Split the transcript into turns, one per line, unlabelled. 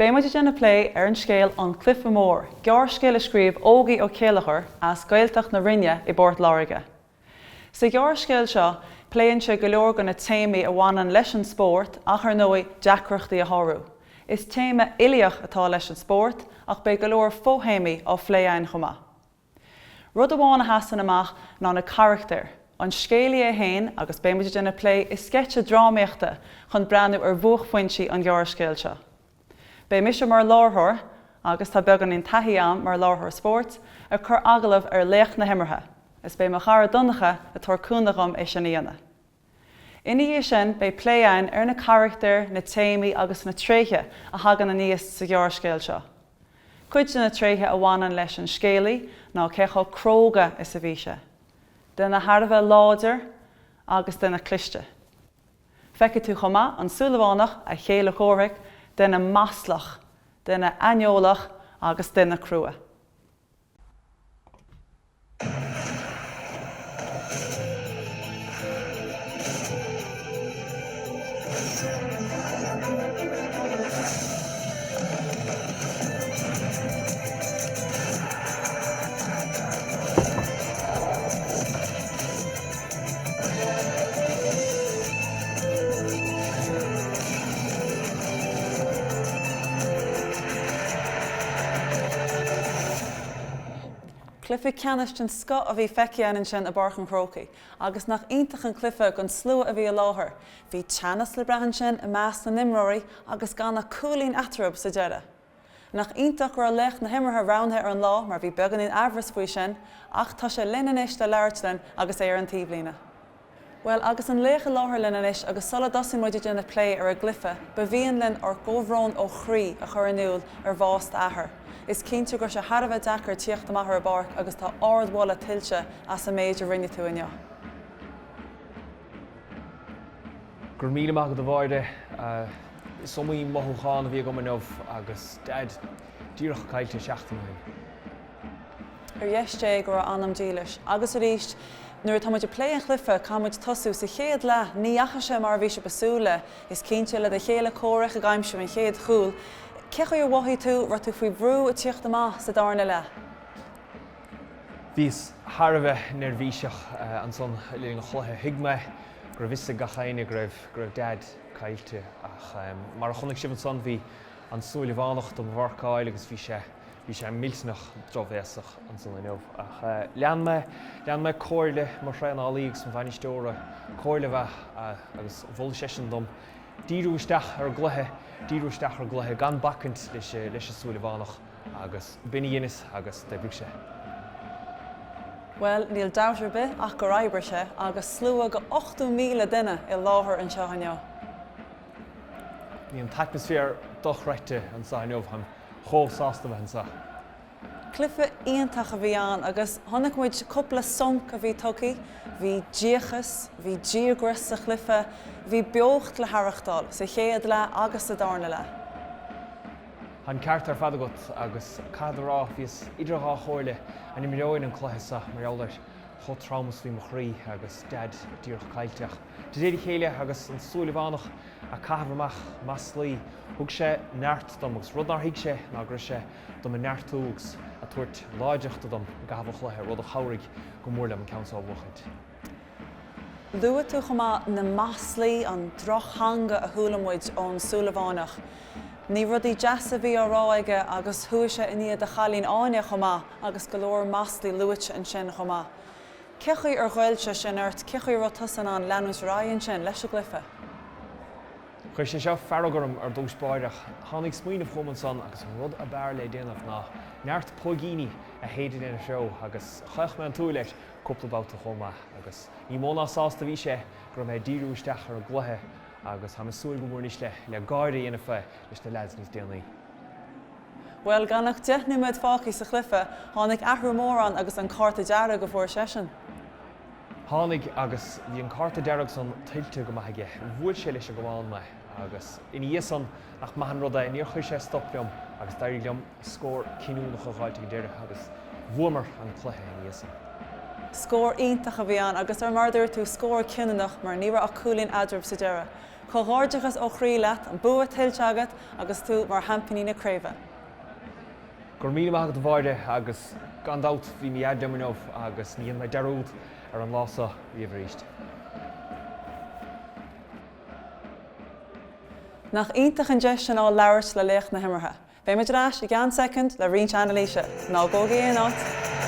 Béimiid déanna lé ar an scéal an Cluiche Mór, gear scéal a scríomh Ógie ó Chéilleachair as Gaeltacht na rinne I bord láirge. Sa gear scéal seo, pléann sé go leor go na téimi a bhaineann leis an spórt ach ar nua deacreachtaí a tharú. Is téime iliach atá leis an spórt ach bé go leor fóthaimi ó phléáin chomá. Rud amháin a hasan amach ná na charachtar. An scéalaí a hain agus béimiid déanna lé is sketche drámaíochta chun breanú ar bhuachpointí an gear scéal seo. Bé mise mar láthair agus tá beagán in taithí am mar láthair spórt a chur agalamh ar léach na himmartha. Is bé mar chara donnacha a tarcúnacham é sin íana. Ina dhé sin bé pléáin ar na charachtar, na téimi agus na tréithe a hagan na níos sa gear scéal seo. Cuid na tréithe a bhaineann leis an scéalaí ná ceá cróga is sa bhíse. Duna Harbheith láidir agus duna cliste. Feice tú chomá an súlamhánach a Chéilleachair, duna maslach, duna aineolach agus duna crua. Cluiche ceanist an sco a bhí feiceann sin a barchan crócaí, agus nach iontach an cluiche gon slua a bhí a láthair. Bhí teannas le breathan sin I meas na nimróirí agus gan na cúlín atarab sa deire. Nach iontach gur lech na himmartha raunthe ar an lá mar bhí beagán in abhras faoi sin, ach tá sé linanis de leirtlin agus é ar an tíblina. Well, agus an léige láthair linanis agus sola dosin muid déanna lé ar a glyfa, ba bhíon linn ar góbhrón ó chrí a chur aniúil ar bhást athair. Is cinnte gur sé Harbheith deacair tíocht amach ar barc agus tá ardmhála tiltte as a méid a rinne tú inniu.
Gur míle maith go bhhairde, somí mothúcháin a bhí go manmh agus dead díreach caiilte seachtainna.
Ar dheisté gur annam dílis, agus a ríist, nuair tá muid lé an chluife cámuid tosú sa chéad le níacha sé mar bhí sé basúla, is cinnte le de Chéilleachair a gaiimse an chéad chúl. Cecha ar wathaí tú ra tú faoi brú a tíocht amach sa darna le?
Bhís Harbheith nervhíiseach an son líon na chluthe hiigme gur bhiste gachéine go raibh dead caiilte ach mar a chonaic sibh an son bhí an súlamhánacht do bharcáil agus bhí sé mílsnach drohhéasach an son inniu ach lean me cóirle mar réanálaí agus an bhainisteóra cóirle bheith agus bhfuil sé dom díúisteach ar gluthe gan bacant leis a súlamhánach agus bine dhéanas agus de bhí sé.
Well, níl dátar bith ach go raibhir sé agus slua go 8 míle duine I láthair an seo inniu.
Ní an atmosfér dochreite an sa inniu an chomhsásta bheith an sa.
Cluiche iontach a bhí an agus tháinig muid cúpla sonc a bhí tugaí, bhí díochas, bhí díogras sa chluiche, bhí beocht le harachtáil sa chéad le agus sa darna le.
An ceart ar fad agat agus cadarrá bhís idirthá chóirle an imimeoin an chluiche mar eolais cho traumas bhí mo chrí agus dead díorch caiilteach. Tá déad chéile agus an súlamhánach a caithbharmach más slí thug sé neart dom agus rud nar hiig sé ná gur sé dom an neartúgus a tuairt láideachta dom gabhah chluiche rud a chairigh go mór le an ceantáil bhuachaid.
Lua tú chomá na maslaí an drochhanga a thualamid ón súlamhánach. Ní rudí deasa bhí áráige agus thuaise iníad a chalín áine chomá agus go leor maslaí luaite an sin chomá. Cechaí ar ghailse sin airt cechaí rotasan an leanús ráin sin leis a glyfa.
Chuir sé seo ferragorm ar dús báideach, tháinig smaoinmh chuman san agus rud a bear le déanamh ná neart pógíní a héidir in a seo agus chuich me an tú leis cúpla báta chomá agus ní móna sásta bhí sé gur mé díúisteach ar gluthe agus ha súil go mór níos le gáirdaí ina fé leis na leads níos déanaí.
Well, ganach 10 nuaid fácaí sa chluife, tháinig athru mór an agus an carta deara go bhfuair sesin.
Tháinig agus bhí an carta dearach san tiltte go maithaige, bhfuil sé leis a gomáin me agus in dhéasan ach maihan rud é níor chuir sé stopleom agus dairí leom scór cinúnach a gháilte go déire agus bhuamar an cluiche in dhéasan.
Scór iontach a bhí an agus ar marúir tú scór cinnenach mar níra a cúlín adrab sa deire. Chomhardachas ó chríolat an bua tilteagat agus tú mar hampaní na craimhe.
Gur míle maith do bhaide agus gandát bhí mí demarnóh agus níon me deúd ar an lása riomhríist.
Nach ionintach an deis á labhairt le léocht na himmartha. Bé me ráis I gan second le rint Annalise. Ná Ógie an áit.